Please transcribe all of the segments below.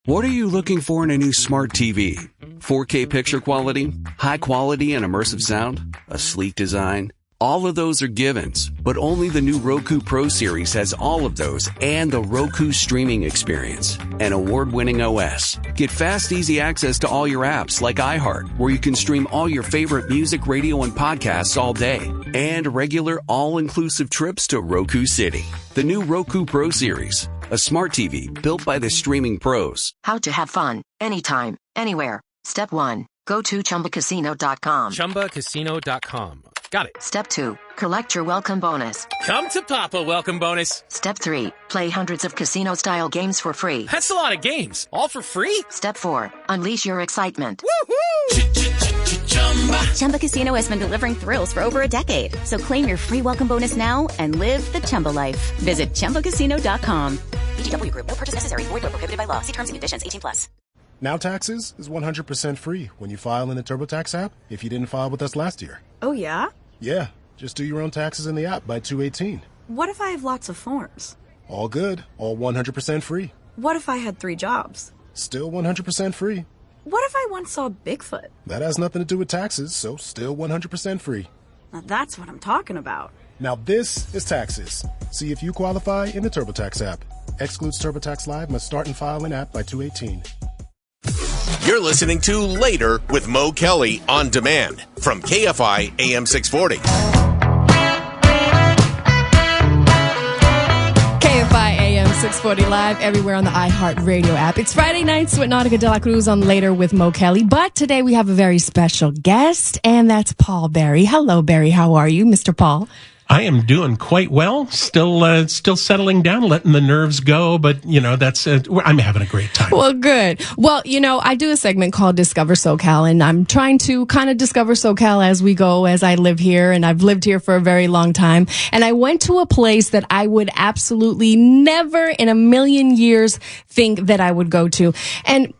What are you looking for in a new smart TV? 4K picture quality, high quality and immersive sound, a sleek design? All of those are givens, but only the new Roku Pro series has all of those and the Roku streaming experience, an award-winning OS. Get fast, easy access to all your apps like iHeart, where you can stream all your favorite music, radio, and podcasts all day, and regular all-inclusive trips to Roku City. The new Roku Pro series, a smart TV built by the streaming pros. How to have fun, anytime, anywhere. Step 1. Go to ChumbaCasino.com. ChumbaCasino.com. Got it. Step 2. Collect your welcome bonus. Come to Papa welcome bonus. Step 3. Play hundreds of casino-style games for free. That's a lot of games. All for free? Step 4. Unleash your excitement. Woohoo! Chumba Casino has been delivering thrills for over a decade. So claim your free welcome bonus now and live the Chumba life. Visit ChumbaCasino.com. VGW Group. No purchase necessary. Void where prohibited by law. See terms and conditions. 18+. Now Taxes is 100% free when you file in the TurboTax app if you didn't file with us last year. Oh, yeah? Yeah, just do your own taxes in the app by 2/18. What if I have lots of forms? All good, all 100% free. What if I had 3 jobs? Still 100% free. What if I once saw Bigfoot? That has nothing to do with taxes, so still 100% free. Now that's what I'm talking about. Now this is Taxes. See if you qualify in the TurboTax app. Excludes TurboTax Live, must start and file in app by 2/18. You're listening to Later with Mo Kelly on demand from KFI AM 640. KFI AM 640 live everywhere on the iHeart Radio app. It's Friday nights with Nautica de la Cruz on Later with Mo Kelly. But today we have a very special guest, and that's Paul Barrie. Hello, Barrie. How are you, Mr. Paul? I am doing quite well. Still settling down, letting the nerves go. But, that's, I'm having a great time. Well, good. Well, I do a segment called Discover SoCal, and I'm trying to kind of discover SoCal as we go, as I live here, and I've lived here for a very long time. And I went to a place that I would absolutely never in a million years think that I would go to. And,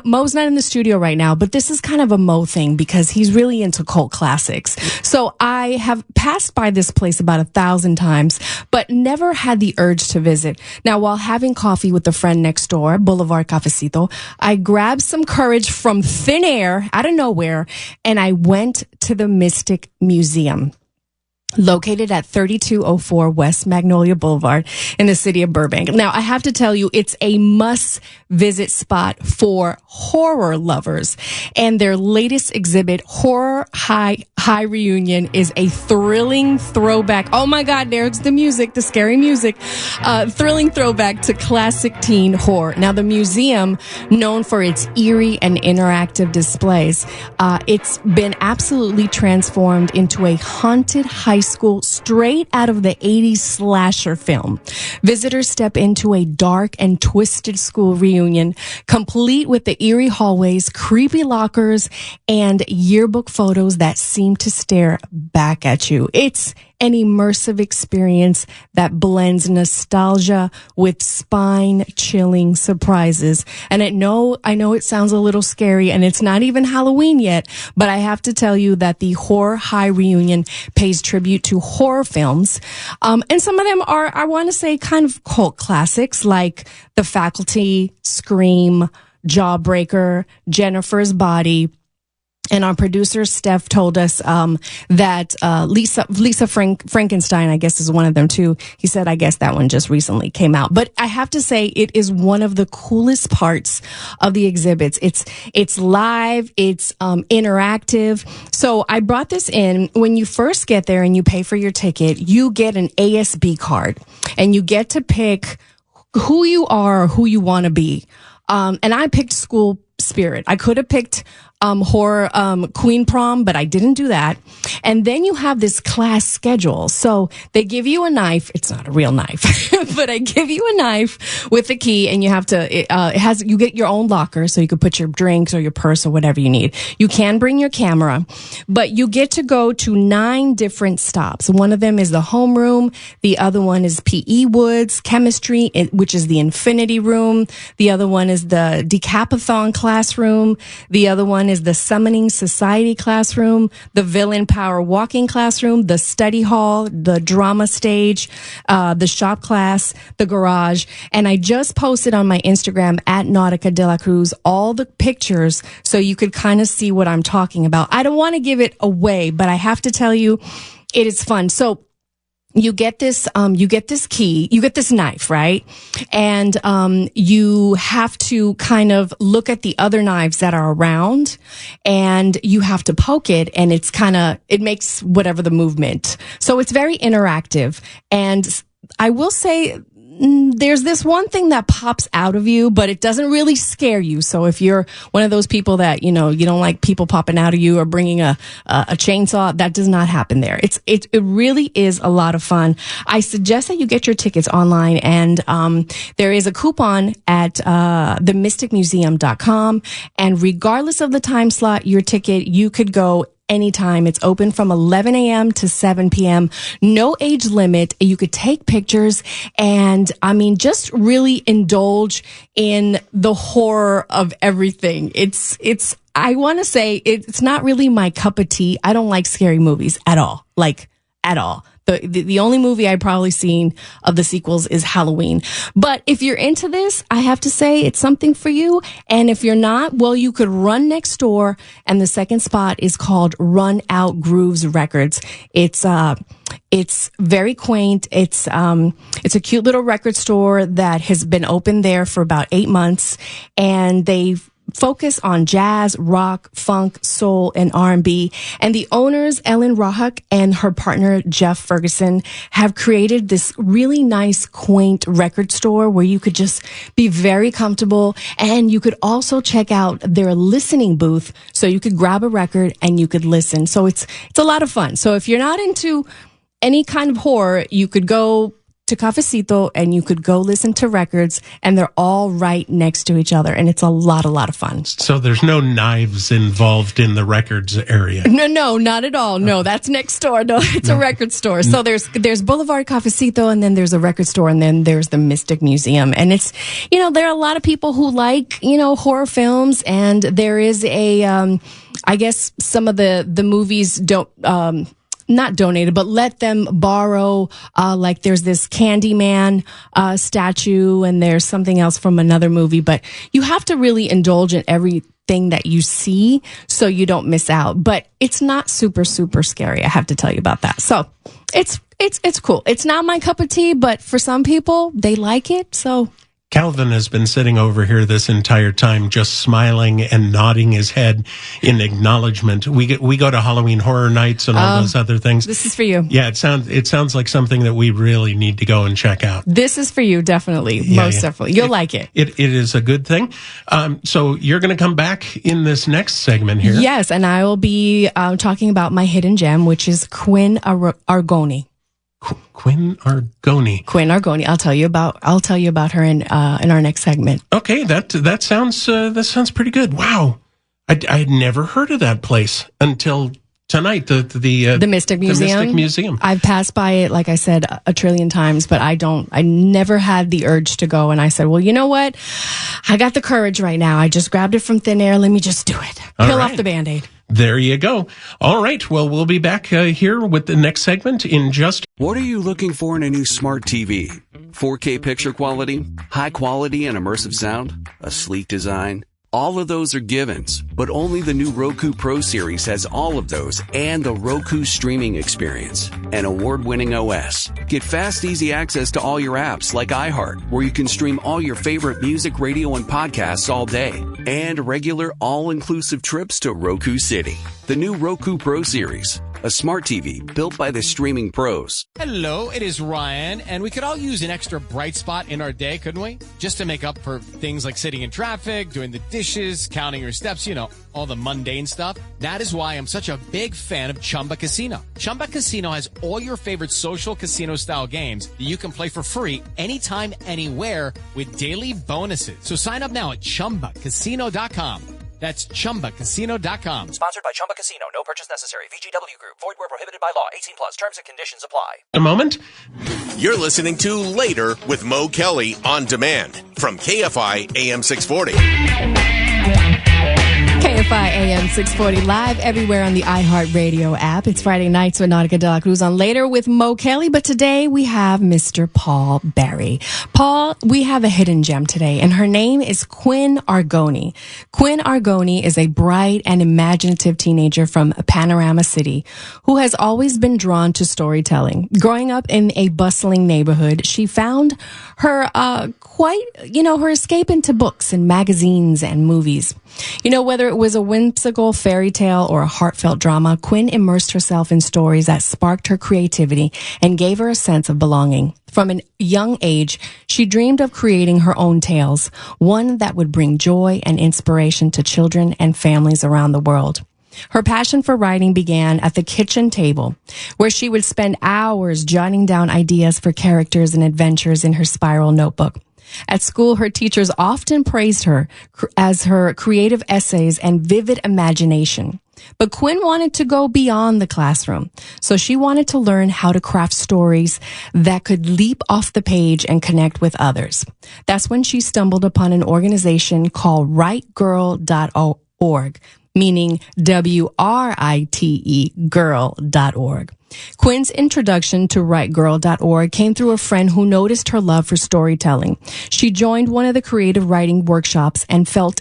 Mo's not in the studio right now, but this is kind of a Mo thing because he's really into cult classics. So I have passed by this place about 1,000 times, but never had the urge to visit. Now, while having coffee with a friend next door, Boulevard Cafecito, I grabbed some courage from thin air, out of nowhere, and I went to the Mystic Museum, located at 3204 West Magnolia Boulevard in the city of Burbank. Now, I have to tell you, it's a must-visit spot for horror lovers. And their latest exhibit, Horror High Reunion, is a thrilling throwback. Oh my God, there's the music, the scary music. Thrilling throwback to classic teen horror. Now, the museum, known for its eerie and interactive displays, it's been absolutely transformed into a haunted high school straight out of the 80s slasher film. Visitors step into a dark and twisted school reunion, complete with the eerie hallways, creepy lockers, and yearbook photos that seem to stare back at you. It's an immersive experience that blends nostalgia with spine-chilling surprises. And I know it sounds a little scary, and it's not even Halloween yet, but I have to tell you that the Horror High Reunion pays tribute to horror films. And some of them are, I want to say, kind of cult classics like The Faculty, Scream, Jawbreaker, Jennifer's Body. And our producer, Steph, told us that Lisa Frankenstein, I guess, is one of them, too. He said, I guess that one just recently came out. But I have to say, it is one of the coolest parts of the exhibits. It's live. It's interactive. So I brought this in. When you first get there and you pay for your ticket, you get an ASB card. And you get to pick who you are or who you want to be. And I picked School Spirit. I could have picked horror Queen Prom, but I didn't do that. And then you have this class schedule. So they give you a knife. It's not a real knife, but I give you a knife with a key, and you have to, you get your own locker so you can put your drinks or your purse or whatever you need. You can bring your camera, but you get to go to 9 different stops. One of them is the homeroom. The other one is PE Woods, chemistry, which is the infinity room. The other one is the decapathon classroom. The other one is the Summoning Society classroom, the Villain Power Walking classroom, the study hall, the drama stage, the shop class, the garage. And I just posted on my Instagram at Nautica de la Cruz all the pictures so you could kind of see what I'm talking about. I don't want to give it away, but I have to tell you, it is fun. So you get this key, you get this knife, right? And, you have to kind of look at the other knives that are around and you have to poke it and it makes whatever the movement. So it's very interactive. And I will say, there's this one thing that pops out of you, but it doesn't really scare you. So if you're one of those people that, you don't like people popping out of you or bringing a chainsaw, that does not happen there. It really is a lot of fun. I suggest that you get your tickets online, and there is a coupon at themysticmuseum.com. And regardless of the time slot, your ticket, you could go anytime. It's open from 11 a.m. to 7 p.m. No age limit. You could take pictures and, just really indulge in the horror of everything. I want to say it's not really my cup of tea. I don't like scary movies at all. At all. The only movie I've probably seen of the sequels is Halloween. But if you're into this, I have to say it's something for you. And if you're not, well, you could run next door. And the second spot is called Run Out Grooves Records. It's very quaint. It's a cute little record store that has been open there for about 8 months. And they've focus on jazz, rock, funk, soul, and R&B. And the owners, Ellen Rohak and her partner, Jeff Ferguson, have created this really nice, quaint record store where you could just be very comfortable. And you could also check out their listening booth so you could grab a record and you could listen. So it's a lot of fun. So if you're not into any kind of horror, you could go to Cafecito and you could go listen to records, and they're all right next to each other, and it's a lot of fun. So there's no knives involved in the records area? No, not at all. No, that's next door. No, it's a record store. So there's Boulevard Cafecito, and then there's a record store, and then there's the Mystic Museum. And it's, there are a lot of people who like, horror films, and there is I guess some of the movies don't, not donated, but let them borrow, like there's this Candyman statue, and there's something else from another movie. But you have to really indulge in everything that you see so you don't miss out. But it's not super, super scary. I have to tell you about that. So it's cool. It's not my cup of tea, but for some people, they like it. So Calvin has been sitting over here this entire time, just smiling and nodding his head in acknowledgement. We go to Halloween Horror Nights and all those other things. This is for you. Yeah, it sounds like something that we really need to go and check out. This is for you, definitely, most definitely. You'll like it. It is a good thing. So you're going to come back in this next segment here. Yes, and I will be talking about my hidden gem, which is Quinn Argoni. Quinn Argoni. Quinn Argoni. I'll tell you about her in our next segment. Okay, that sounds pretty good. Wow, I had never heard of that place until tonight. The Mystic Museum. The Mystic Museum. I've passed by it, like I said, a trillion times, but I never had the urge to go. And I said, well, you know what? I got the courage right now. I just grabbed it from thin air. Let me just do it. Peel off the Band-Aid. There you go. All right. Well, we'll be back here with the next segment in just... What are you looking for in a new smart TV? 4K picture quality, high quality and immersive sound, a sleek design? All of those are givens, but only the new Roku Pro series has all of those and the Roku streaming experience, an award-winning OS. Get fast, easy access to all your apps like iHeart, where you can stream all your favorite music, radio, and podcasts all day, and regular all-inclusive trips to Roku City. The new Roku Pro series, a smart TV built by the streaming pros. Hello, it is Ryan, and we could all use an extra bright spot in our day, couldn't we? Just to make up for things like sitting in traffic, doing the dishes, counting your steps, all the mundane stuff. That is why I'm such a big fan of Chumba Casino. Chumba Casino has all your favorite social casino-style games that you can play for free anytime, anywhere with daily bonuses. So sign up now at ChumbaCasino.com. That's ChumbaCasino.com. Sponsored by Chumba Casino. No purchase necessary. VGW Group. Void where prohibited by law. 18 plus. Terms and conditions apply. A moment. You're listening to Later with Mo Kelly on demand from KFI AM 640. KFI AM 640 live everywhere on the iHeartRadio app. It's Friday nights with Nautica de la Cruz on Later with Mo Kelly, but today we have Mr. Paul Barrie. Paul, we have a hidden gem today, and her name is Quinn Argoni. Quinn Argoni is a bright and imaginative teenager from Panorama City who has always been drawn to storytelling. Growing up in a bustling neighborhood, she found her her escape into books and magazines and movies. Whether it was a whimsical fairy tale or a heartfelt drama, Quinn immersed herself in stories that sparked her creativity and gave her a sense of belonging. From a young age, she dreamed of creating her own tales, one that would bring joy and inspiration to children and families around the world. Her passion for writing began at the kitchen table, where she would spend hours jotting down ideas for characters and adventures in her spiral notebook. At school, her teachers often praised her as her creative essays and vivid imagination. But Quinn wanted to go beyond the classroom, so she wanted to learn how to craft stories that could leap off the page and connect with others. That's when she stumbled upon an organization called WriteGirl.org, meaning WRITE girl.org. Quinn's introduction to WriteGirl.org came through a friend who noticed her love for storytelling. She joined one of the creative writing workshops and fell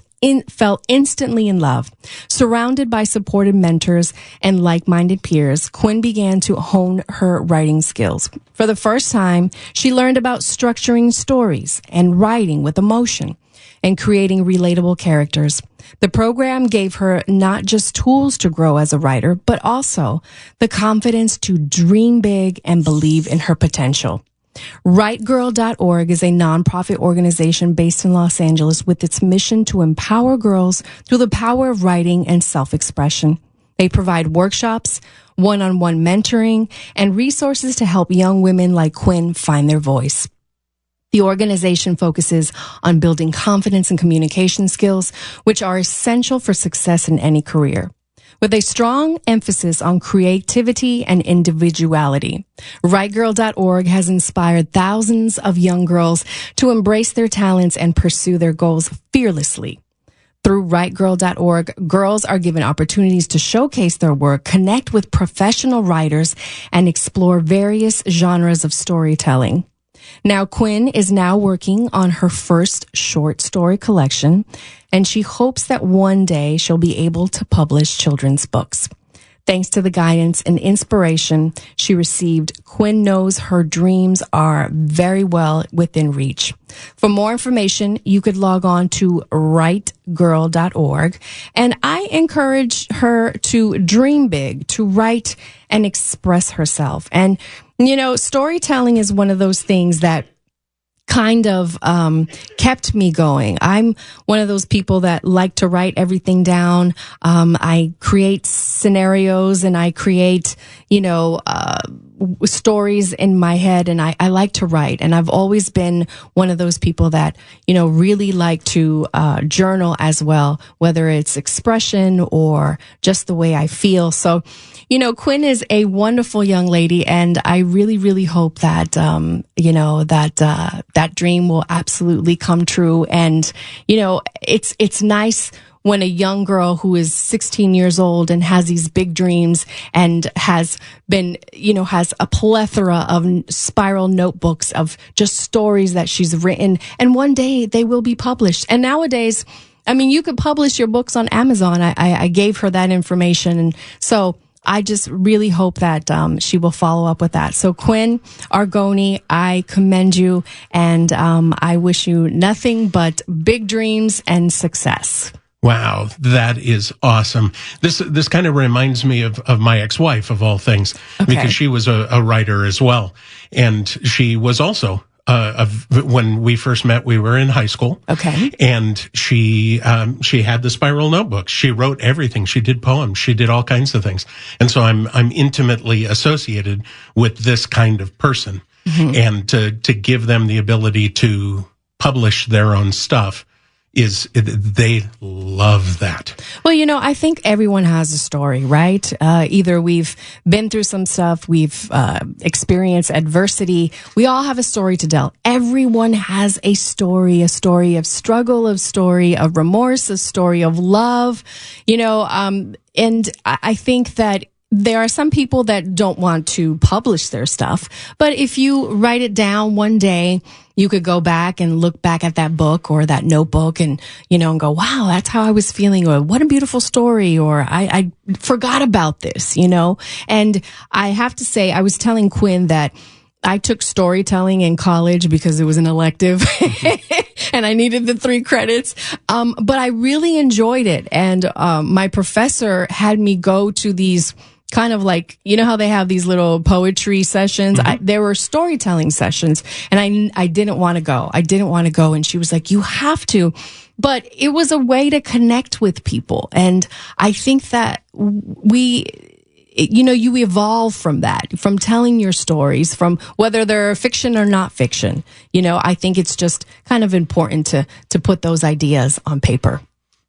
instantly in love. Surrounded by supportive mentors and like-minded peers, Quinn began to hone her writing skills. For the first time, she learned about structuring stories and writing with emotion and creating relatable characters. The program gave her not just tools to grow as a writer, but also the confidence to dream big and believe in her potential. WriteGirl.org is a nonprofit organization based in Los Angeles with its mission to empower girls through the power of writing and self-expression. They provide workshops, one-on-one mentoring, and resources to help young women like Quinn find their voice. The organization focuses on building confidence and communication skills, which are essential for success in any career. With a strong emphasis on creativity and individuality, WriteGirl.org has inspired thousands of young girls to embrace their talents and pursue their goals fearlessly. Through WriteGirl.org, girls are given opportunities to showcase their work, connect with professional writers, and explore various genres of storytelling. Now, Quinn is now working on her first short story collection, and she hopes that one day she'll be able to publish children's books. Thanks to the guidance and inspiration she received, Quinn knows her dreams are very well within reach. For more information, you could log on to WriteGirl.org, and I encourage her to dream big, to write and express herself. And storytelling is one of those things that kind of kept me going. I'm one of those people that like to write everything down. I create scenarios and I create, stories in my head, and I like to write. And I've always been one of those people that, really like to journal as well, whether it's expression or just the way I feel. So, Quinn is a wonderful young lady, and I really, really hope that, that dream will absolutely come true. And, it's nice when a young girl who is 16 years old and has these big dreams and has been, has a plethora of spiral notebooks of just stories that she's written, and one day they will be published. And nowadays, you could publish your books on Amazon. I gave her that information. And so I just really hope that she will follow up with that. So Quinn Argoni, I commend you, and I wish you nothing but big dreams and success. Wow, that is awesome. This kind of reminds me of my ex-wife, of all things, because she was a writer as well. And she was also, when we first met, we were in high school. Okay. And she had the spiral notebooks. She wrote everything. She did poems. She did all kinds of things. And so I'm intimately associated with this kind of person. Mm-hmm. And to give them the ability to publish their own stuff they love that. Well, I think everyone has a story, right? Either we've been through some stuff, we've experienced adversity. We all have a story to tell. Everyone has a story of struggle, a story of remorse, a story of love, and I think that there are some people that don't want to publish their stuff, but if you write it down one day, you could go back and look back at that book or that notebook and, and go, wow, that's how I was feeling, or what a beautiful story, or I forgot about this, And I have to say, I was telling Quinn that I took storytelling in college because it was an elective and I needed the 3 credits. But I really enjoyed it. And my professor had me go to these kind of like, how they have these little poetry sessions. Mm-hmm. There were storytelling sessions, and I didn't want to go. And she was like, you have to. But it was a way to connect with people. And I think that you evolve from that, from telling your stories, from whether they're fiction or not fiction. I think it's just kind of important to put those ideas on paper.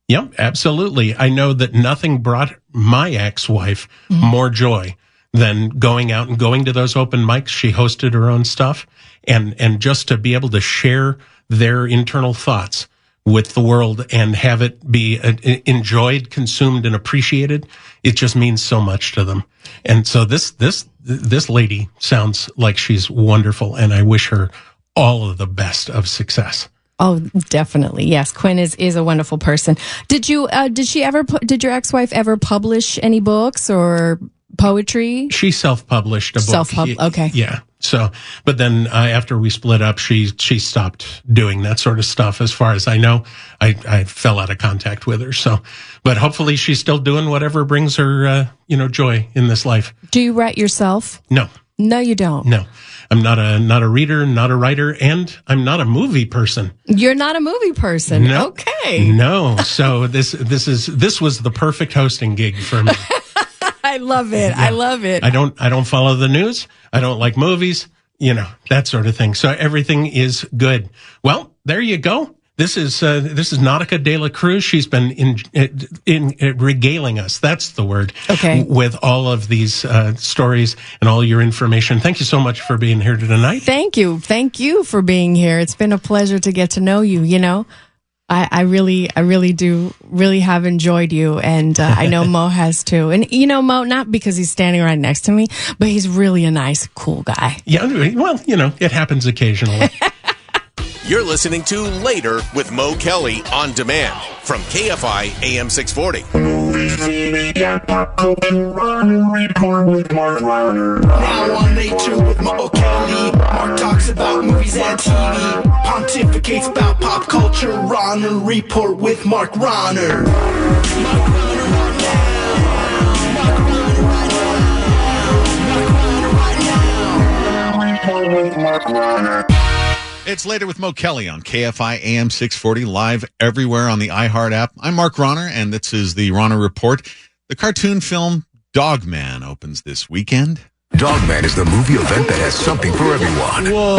Yep, absolutely. I know that nothing brought my ex-wife more joy than going out and going to those open mics. She hosted her own stuff, and just to be able to share their internal thoughts with the world and have it be enjoyed, consumed, and appreciated. It just means so much to them. And so this lady sounds like she's wonderful, and I wish her all of the best of success. Oh, definitely. Yes. Quinn is a wonderful person. Did your ex-wife ever publish any books or poetry? She self-published a book. Okay. Yeah. So, but then after we split up, she stopped doing that sort of stuff. As far as I know, I fell out of contact with her. So, but hopefully she's still doing whatever brings her, joy in this life. Do you write yourself? No. No, you don't. No, I'm not a reader, not a writer, and I'm not a movie person. You're not a movie person. No. Okay. No. So this was the perfect hosting gig for me. I love it. Yeah. I love it. I don't follow the news. I don't like movies, that sort of thing. So everything is good. Well, there you go. This is Nautica de la Cruz. She's been in regaling us. That's the word. Okay. With all of these stories and all your information. Thank you so much for being here tonight. Thank you. Thank you for being here. It's been a pleasure to get to know you. I really do have enjoyed you, and I know Mo has too. And Mo, not because he's standing right next to me, but he's really a nice, cool guy. Yeah, well, it happens occasionally. You're listening to Later with Mo Kelly on demand from KFI AM 640. Now on Later with Mo Kelly, Mark talks about movies and TV, pontificates about pop culture. Rahner Report with Mark Rahner. It's Later with Mo Kelly on KFI AM 640, live everywhere on the iHeart app. I'm Mark Rahner, and this is the Rahner Report. The cartoon film Dog Man opens this weekend. Dog Man is the movie event that has something for everyone. Whoa.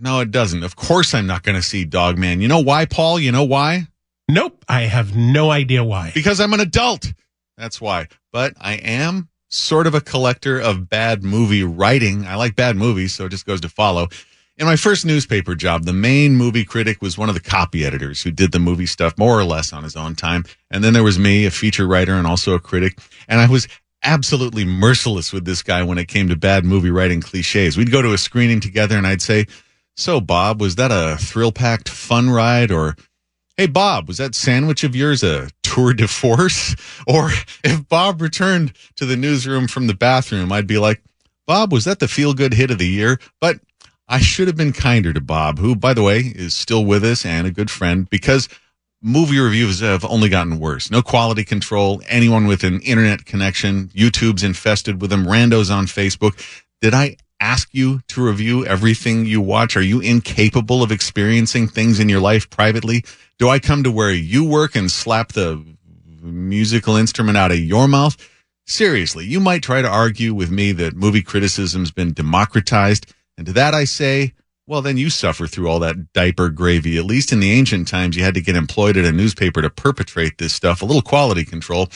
No, it doesn't. Of course I'm not going to see Dog Man. You know why, Paul? You know why? Nope. I have no idea why. Because I'm an adult. That's why. But I am sort of a collector of bad movie writing. I like bad movies, so it just goes to follow. In my first newspaper job, the main movie critic was one of the copy editors who did the movie stuff more or less on his own time. And then there was me, a feature writer and also a critic. And I was absolutely merciless with this guy when it came to bad movie writing cliches. We'd go to a screening together and I'd say, "So, Bob, was that a thrill-packed fun ride?" Or, "Hey, Bob, was that sandwich of yours a tour de force?" Or if Bob returned to the newsroom from the bathroom, I'd be like, "Bob, was that the feel-good hit of the year?" But I should have been kinder to Bob, who, by the way, is still with us and a good friend, because movie reviews have only gotten worse. No quality control, anyone with an internet connection, YouTube's infested with them, randos on Facebook. Did I ask you to review everything you watch? Are you incapable of experiencing things in your life privately? Do I come to where you work and slap the musical instrument out of your mouth? Seriously, you might try to argue with me that movie criticism's been democratized. And to that I say, well, then you suffer through all that diaper gravy. At least in the ancient times, you had to get employed at a newspaper to perpetrate this stuff. A little quality control,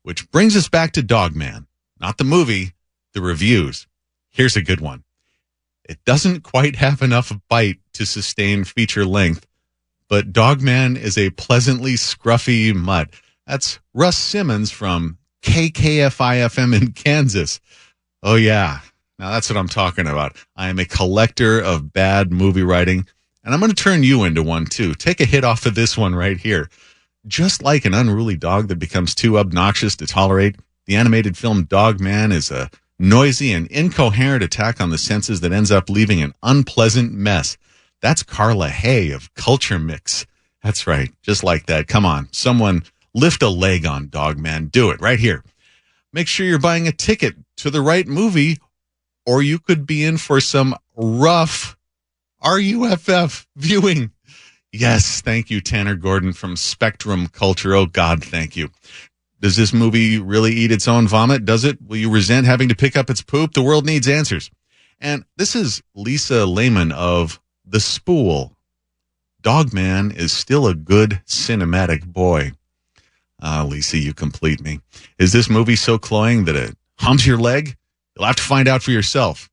which brings us back to Dogman. Not the movie, the reviews. Here's a good one. It doesn't quite have enough bite to sustain feature length, but Dogman is a pleasantly scruffy mutt. That's Russ Simmons from KKFI-FM in Kansas. Oh, yeah. Now, that's what I'm talking about. I am a collector of bad movie writing, and I'm going to turn you into one, too. Take a hit off of this one right here. Just like an unruly dog that becomes too obnoxious to tolerate, the animated film Dogman is a noisy and incoherent attack on the senses that ends up leaving an unpleasant mess. That's Carla Hay of Culture Mix. That's right. Just like that. Come on. Someone lift a leg on Dogman. Do it right here. Make sure you're buying a ticket to the right movie, or you could be in for some rough RUFF viewing. Yes, thank you, Tanner Gordon from Spectrum Culture. Oh, God, thank you. Does this movie really eat its own vomit? Does it? Will you resent having to pick up its poop? The world needs answers. And this is Lisa Lehman of The Spool. Dogman is still a good cinematic boy. Lisa, you complete me. Is this movie so cloying that it humps your leg? You'll have to find out for yourself.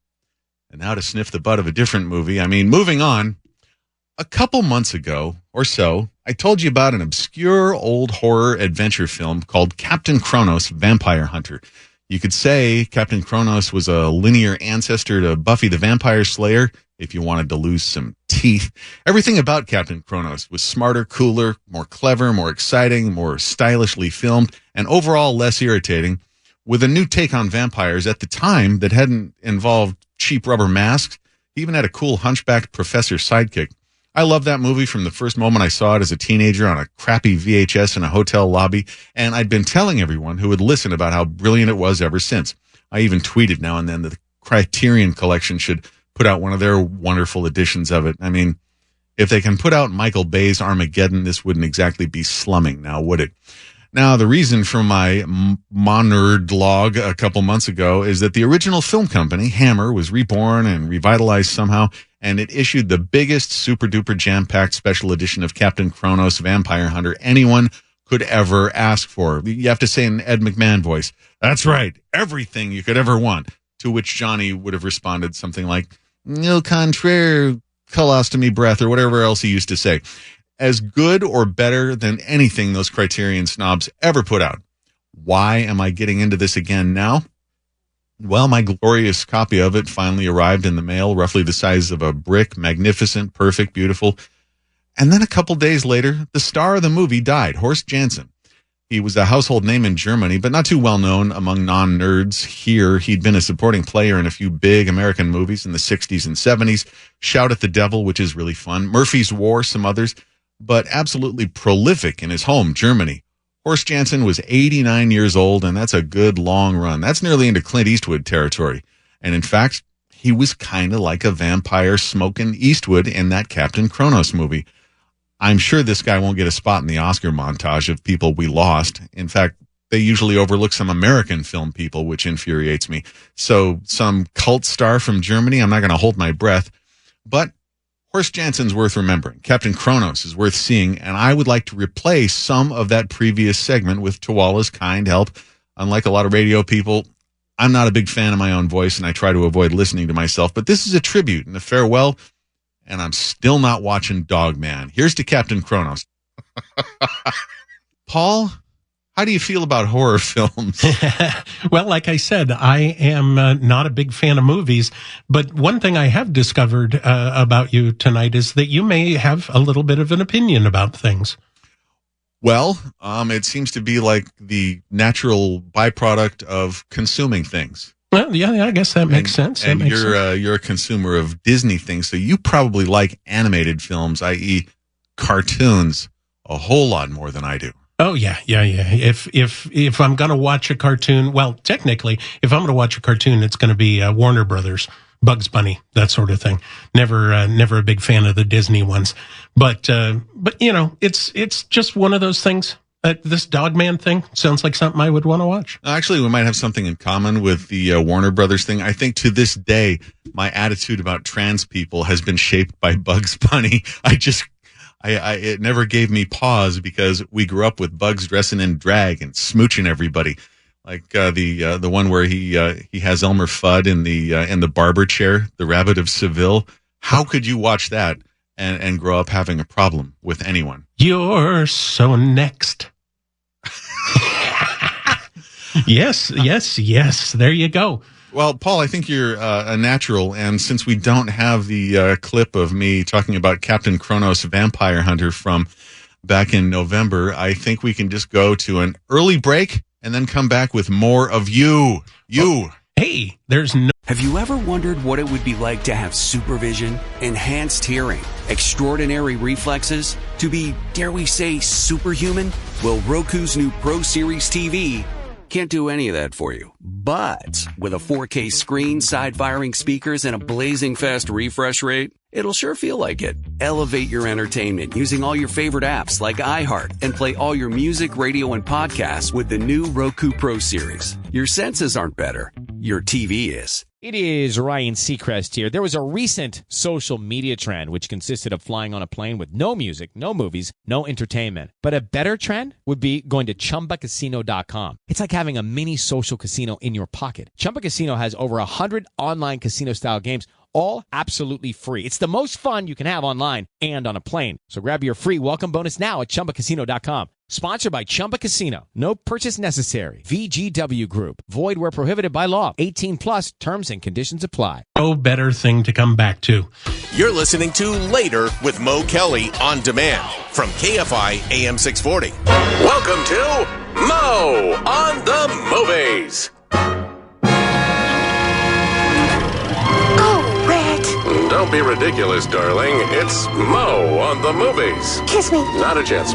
And now to sniff the butt of a different movie. Moving on. A couple months ago or so, I told you about an obscure old horror adventure film called Captain Kronos, Vampire Hunter. You could say Captain Kronos was a linear ancestor to Buffy the Vampire Slayer if you wanted to lose some teeth. Everything about Captain Kronos was smarter, cooler, more clever, more exciting, more stylishly filmed, and overall less irritating, with a new take on vampires at the time that hadn't involved cheap rubber masks. He even had a cool hunchbacked professor sidekick. I loved that movie from the first moment I saw it as a teenager on a crappy VHS in a hotel lobby, and I'd been telling everyone who would listen about how brilliant it was ever since. I even tweeted now and then that the Criterion Collection should put out one of their wonderful editions of it. If they can put out Michael Bay's Armageddon, this wouldn't exactly be slumming now, would it? Now, the reason for my Monerd log a couple months ago is that the original film company, Hammer, was reborn and revitalized somehow, and it issued the biggest super-duper jam-packed special edition of Captain Kronos, Vampire Hunter anyone could ever ask for. You have to say in Ed McMahon voice, that's right, everything you could ever want, to which Johnny would have responded something like, "Au contraire, colostomy breath," or whatever else he used to say. As good or better than anything those Criterion snobs ever put out. Why am I getting into this again now? Well, my glorious copy of it finally arrived in the mail, roughly the size of a brick, magnificent, perfect, beautiful. And then a couple days later, the star of the movie died, Horst Janssen. He was a household name in Germany, but not too well known among non-nerds here. He'd been a supporting player in a few big American movies in the 60s and 70s. Shout at the Devil, which is really fun. Murphy's War, some others. But absolutely prolific in his home, Germany. Horst Janssen was 89 years old, and that's a good long run. That's nearly into Clint Eastwood territory. And in fact, he was kind of like a vampire smoking Eastwood in that Captain Kronos movie. I'm sure this guy won't get a spot in the Oscar montage of people we lost. In fact, they usually overlook some American film people, which infuriates me. So some cult star from Germany, I'm not going to hold my breath. But Horst Janssen's worth remembering. Captain Kronos is worth seeing, and I would like to replay some of that previous segment with Tawala's kind help. Unlike a lot of radio people, I'm not a big fan of my own voice, and I try to avoid listening to myself, but this is a tribute and a farewell, and I'm still not watching Dogman. Here's to Captain Kronos. Paul, how do you feel about horror films? Well, like I said, I am not a big fan of movies, but one thing I have discovered about you tonight is that you may have a little bit of an opinion about things. Well, it seems to be like the natural byproduct of consuming things. Well, yeah, I guess that makes sense. And you're a consumer of Disney things, so you probably like animated films, i.e. cartoons, a whole lot more than I do. Oh, yeah. If I'm going to watch a cartoon, well, technically, if I'm going to watch a cartoon, it's going to be Warner Brothers, Bugs Bunny, that sort of thing. Never a big fan of the Disney ones. But you know, it's just one of those things. This Dogman thing sounds like something I would want to watch. Actually, we might have something in common with the Warner Brothers thing. I think to this day, my attitude about trans people has been shaped by Bugs Bunny. It never gave me pause because we grew up with Bugs dressing in drag and smooching everybody. Like the one where he has Elmer Fudd in the barber chair, the Rabbit of Seville. How could you watch that and grow up having a problem with anyone? You're so next. Yes. There you go. Well, Paul, I think you're a natural, and since we don't have the clip of me talking about Captain Kronos Vampire Hunter from back in November, I think we can just go to an early break and then come back with more of you. Hey, there's no... Have you ever wondered what it would be like to have supervision, enhanced hearing, extraordinary reflexes, to be, dare we say, superhuman? Well, Roku's new Pro Series TV can't do any of that for you. But with a 4K screen, side-firing speakers, and a blazing fast refresh rate, it'll sure feel like it. Elevate your entertainment using all your favorite apps like iHeart and play all your music, radio, and podcasts with the new Roku Pro Series. Your senses aren't better. Your TV is. It is Ryan Seacrest here. There was a recent social media trend which consisted of flying on a plane with no music, no movies, no entertainment. But a better trend would be going to ChumbaCasino.com. It's like having a mini social casino in your pocket. Chumba Casino has over 100 online casino-style games, all absolutely free. It's the most fun you can have online and on a plane. So grab your free welcome bonus now at ChumbaCasino.com. Sponsored by Chumba Casino. No purchase necessary. VGW Group. Void where prohibited by law. 18 plus. Terms and conditions apply. No better thing to come back to. You're listening to Later with Mo Kelly on demand from KFI AM 640. Welcome to Mo on the Movies. Don't be ridiculous, darling. It's Mo on the Movies. Kiss me. Not a chance.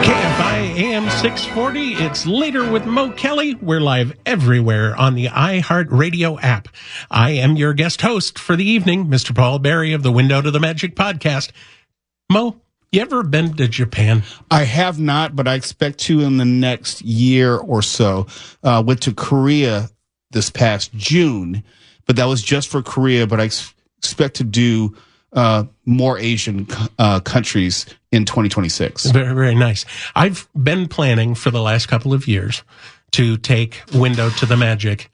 KFI AM 640. It's Later with Mo Kelly. We're live everywhere on the iHeartRadio app. I am your guest host for the evening, Mr. Paul Barrie of the Window to the Magic podcast. Mo, you ever been to Japan? I have not, but I expect to in the next year or so. Went to Korea this past June, but that was just for Korea. But I expect to do more Asian countries in 2026. Very, very nice. I've been planning for the last couple of years to take Window to the Magic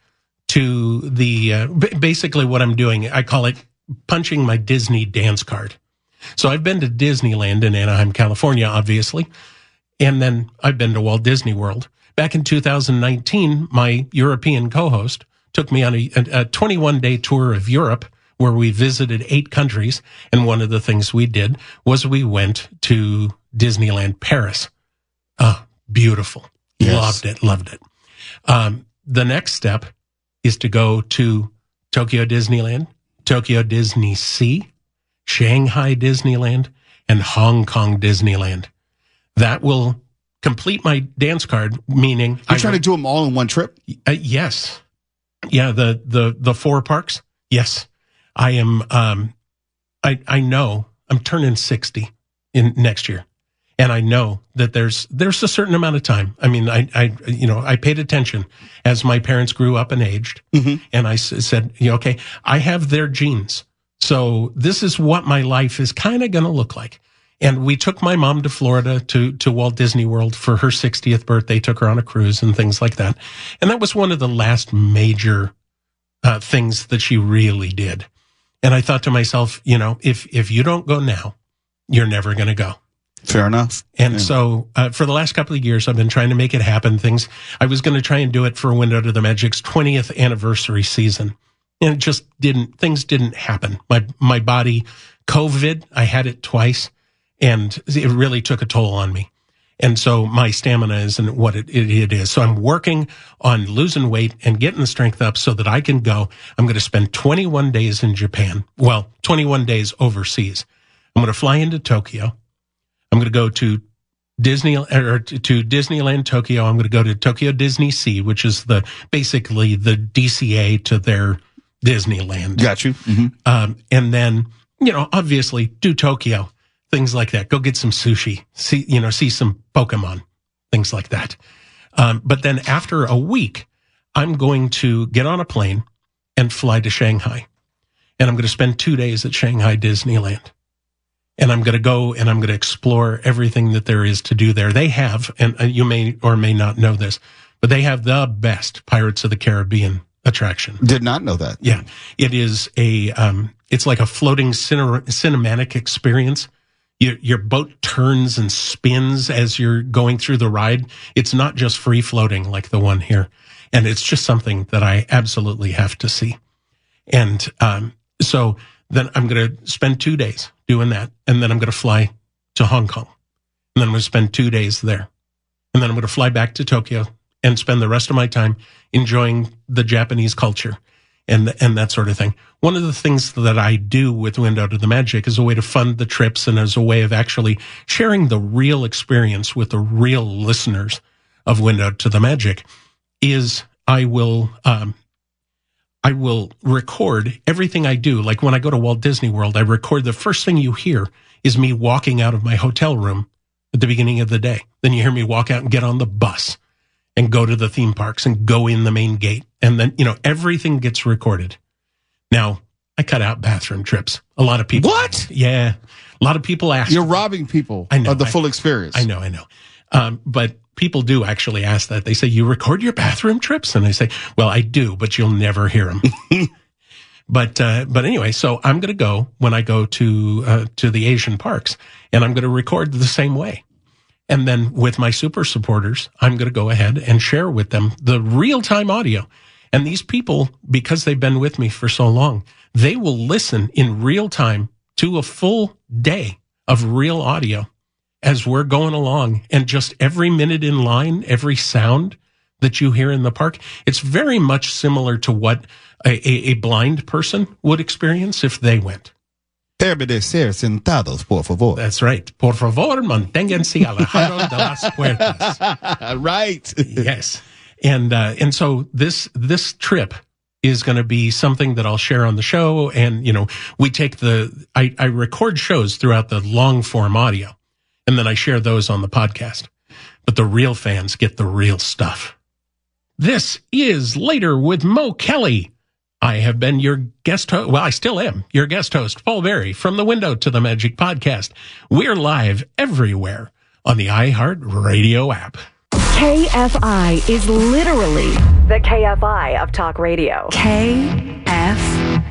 to the, basically what I'm doing, I call it punching my Disney dance card. So I've been to Disneyland in Anaheim, California, obviously. And then I've been to Walt Disney World. Back in 2019, my European co-host took me on a 21-day tour of Europe where we visited 8 countries. And one of the things we did was we went to Disneyland Paris. Oh, beautiful. Yes. Loved it. The next step is to go to Tokyo Disneyland, Tokyo Disney Sea, Shanghai Disneyland, and Hong Kong Disneyland. That will complete my dance card, meaning you're trying to do them all in one trip? Yes. Yeah, the 4 parks. Yes. I am I know I'm turning 60 in next year. And I know that there's a certain amount of time. I mean, I paid attention as my parents grew up and aged. Mm-hmm. And I said, okay, I have their genes. So this is what my life is kind of going to look like. And we took my mom to Florida to Walt Disney World for her 60th birthday, took her on a cruise and things like that. And that was one of the last major things that she really did. And I thought to myself, if you don't go now, you're never going to go. Fair enough. And so for the last couple of years, I've been trying to make it happen. I was going to try and do it for Window to the Magic's 20th anniversary season. And it just things didn't happen. My body, COVID, I had it twice. And it really took a toll on me. And so my stamina isn't what it is. So I'm working on losing weight and getting the strength up so that I can go. I'm going to spend 21 days in Japan. Well, 21 days overseas. I'm going to fly into Tokyo. I'm going to go to Disneyland Tokyo. I'm going to go to Tokyo Disney Sea, which is basically the DCA to their Disneyland. Got you. Mm-hmm. And then, obviously do Tokyo. things like that. Go get some sushi, see some Pokemon, things like that. But then after a week, I'm going to get on a plane and fly to Shanghai. And I'm going to spend 2 days at Shanghai Disneyland. And I'm going to go and I'm going to explore everything that there is to do there. They have, and you may or may not know this, but they have the best Pirates of the Caribbean attraction. Did not know that. Yeah. It is it's like a floating cinematic experience. Your boat turns and spins as you're going through the ride. It's not just free floating like the one here. And it's just something that I absolutely have to see. And so then I'm going to spend 2 days doing that. And then I'm going to fly to Hong Kong. And then I'm going to spend 2 days there. And then I'm going to fly back to Tokyo and spend the rest of my time enjoying the Japanese culture and that sort of thing. One of the things that I do with Window to the Magic is a way to fund the trips and as a way of actually sharing the real experience with the real listeners of Window to the Magic is I will record everything I do. Like when I go to Walt Disney World, I record the first thing you hear is me walking out of my hotel room at the beginning of the day. Then you hear me walk out and get on the bus and go to the theme parks and go in the main gate. And then, everything gets recorded. Now, I cut out bathroom trips. A lot of people. What? Yeah. A lot of people ask. You're robbing people of the full experience. I know. But people do actually ask that. They say, you record your bathroom trips? And I say, well, I do, but you'll never hear them. But anyway, so I'm going to go when I go to the Asian parks, and I'm going to record the same way. And then with my super supporters, I'm going to go ahead and share with them the real-time audio. And these people, because they've been with me for so long, they will listen in real time to a full day of real audio as we're going along. And just every minute in line, every sound that you hear in the park, it's very much similar to what a blind person would experience if they went. Permanecer sentados, por favor. That's right. Por favor, manténganse alejados de las puertas. Right. Yes. And so this trip is going to be something that I'll share on the show. And, we take I record shows throughout the long form audio, and then I share those on the podcast. But the real fans get the real stuff. This is Later with Mo Kelly. I have been your guest host. Well, I still am your guest host, Paul Barrie, from the Window to the Magic podcast. We're live everywhere on the iHeartRadio app. KFI is literally the KFI of talk radio. KFI.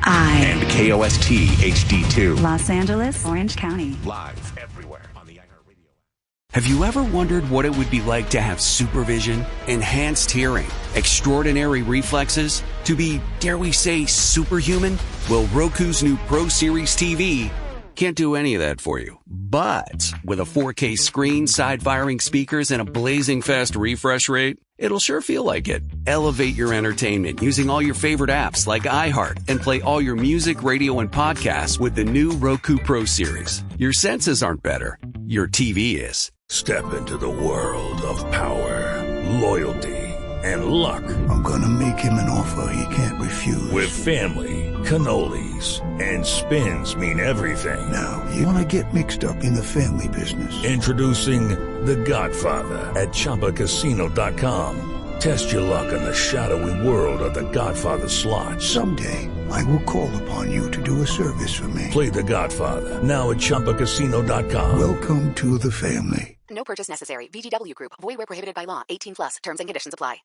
And KOST HD2. Los Angeles, Orange County. Live everywhere on the iHeartRadio app. Have you ever wondered what it would be like to have supervision, enhanced hearing, extraordinary reflexes, to be, dare we say, superhuman? Well, Roku's new Pro Series TV can't do any of that for you. But with a 4K screen, side-firing speakers, and a blazing fast refresh rate, it'll sure feel like it. Elevate your entertainment using all your favorite apps like iHeart and play all your music, radio, and podcasts with the new Roku Pro Series. Your senses aren't better. Your TV is. Step into the world of power, loyalty, and luck. I'm gonna make him an offer he can't refuse. With family, cannolis, and spins mean everything. Now, you wanna get mixed up in the family business. Introducing The Godfather at ChumbaCasino.com. Test your luck in the shadowy world of The Godfather slot. Someday, I will call upon you to do a service for me. Play The Godfather, now at ChumbaCasino.com. Welcome to the family. No purchase necessary. VGW Group. Void where prohibited by law. 18+. Terms and conditions apply.